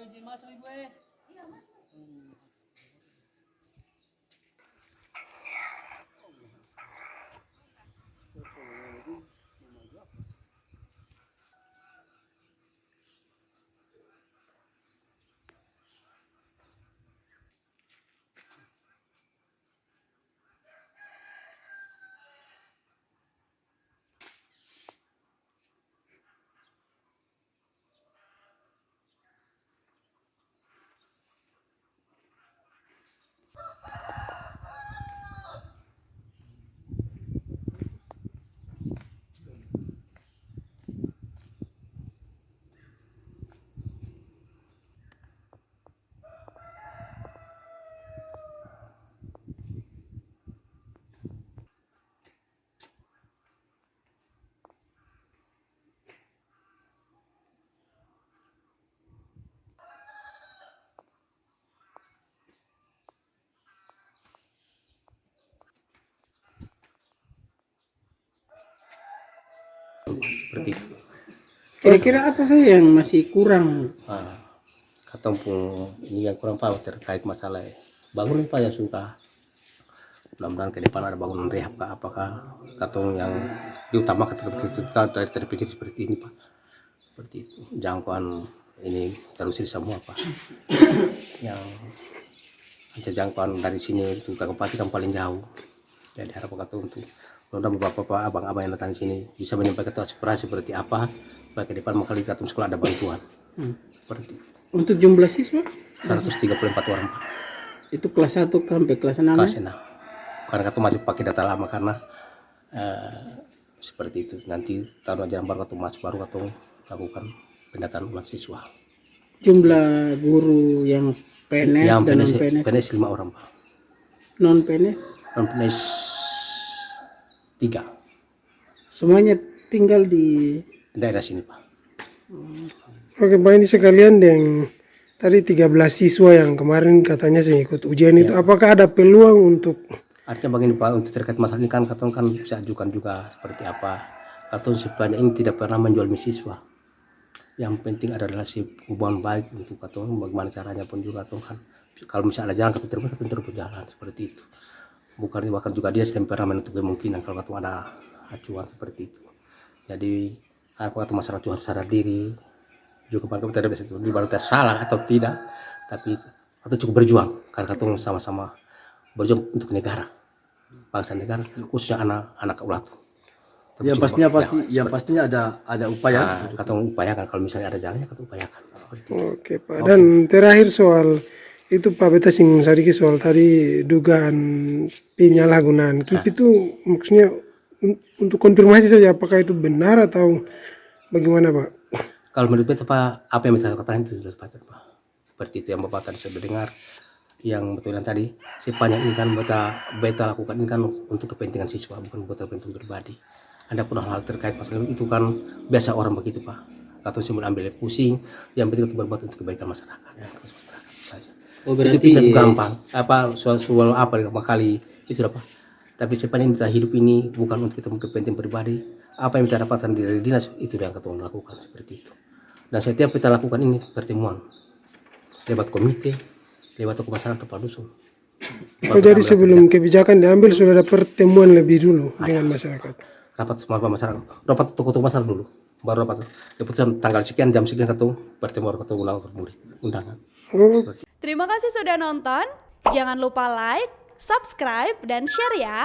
izin masuk ibu seperti itu. Kira-kira apa saja yang masih kurang? Katong pun ini yang kurang paham terkait masalah bangunan Pak yang suka. Mudah-mudahan ke depan ada bangunan rehab Pak. Apakah katong yang diutamakan dari terpikir seperti ini Pak? Seperti itu. Jangkauan ini terus semua Pak. Yang jangkauan dari sini itu Kabupaten kan paling jauh. Jadi harapan katong untuk mudah-mudahan bapak-bapak, abang-abang yang datang sini bisa menyampaikan aspirasi seperti apa supaya ke depan makali katong sekolah ada bantuan. Seperti itu. Untuk jumlah siswa? 134 orang Pak. Itu kelas 1 sampai kelas 6? Kelas 6. Karena katong masih pakai data lama karena seperti itu. Nanti tahun ajaran baru katong masuk baru katong lakukan pendataan ulang siswa. Jumlah guru yang PNS Yang dan non-PNS? PNS 5 orang Pak. Non-PNS? Non-PNS 3. Semuanya tinggal di Daerah sini Pak. Oke Pak, ini sekalian dengan tadi 13 siswa yang kemarin katanya saya ikut ujian itu, apakah ada peluang untuk Artinya begini Pak, untuk terkait masalah ini kan katong kan bisa ajukan juga seperti apa. Katong sebanyak ini tidak pernah menjual siswa. Yang penting ada relasi hubungan baik untuk katong, bagaimana caranya pun juga katong kan. Kalau misalnya ada jalan katong terus berjalan seperti itu. Bukan bahkan juga dia pernah menutup kemungkinan kalau katong ada acuan seperti itu. Jadi apa katong masyarakat harus sadar diri. Juga kan kita bisa dibalut salah atau tidak, tapi atau cukup berjuang karena katong sama-sama berjuang untuk negara, bangsa negara, khususnya anak-anak ulat. yang pastinya ada upaya. Katong upayakan kalau misalnya ada jalannya katong upayakan. Oke Pak, dan terakhir soal itu Pak, beta singgung sedikit soal tadi dugaan penyalahgunaan KIP itu, maksudnya untuk konfirmasi saja apakah itu benar atau bagaimana Pak? Kalau menurut beta Pak, apa yang saya katakan itu sudah tepat Pak. Seperti itu yang Bapak tadi sudah dengar, yang betulan tadi sepanjang ini kan beta lakukan ini kan untuk kepentingan siswa, bukan buat kepentingan pribadi. Ada pun hal terkait masalah itu kan biasa orang begitu Pak. Atau semua ambil pusing, yang penting itu berbuat untuk kebaikan masyarakat. Oh, itu kita gampang. Apa soal apa kali itu apa? Tapi sepanjang kita hidup ini bukan untuk kita kepentingan pribadi. Apa yang kita dapatkan dari dinas itu yang kita lakukan seperti itu. Dan setiap kita lakukan ini pertemuan lewat komite, lewat tokoh masyarakat, kepala dusun. Jadi sebelum kebijakan diambil sudah ada pertemuan lebih dulu dengan masyarakat. Rapat semua masyarakat, rapat tokoh-tokoh masyarakat dulu, baru rapat keputusan tanggal sekian jam sekian ketemu pertemuan ketemu undangan. Terima kasih sudah nonton. Jangan lupa like, subscribe, dan share ya.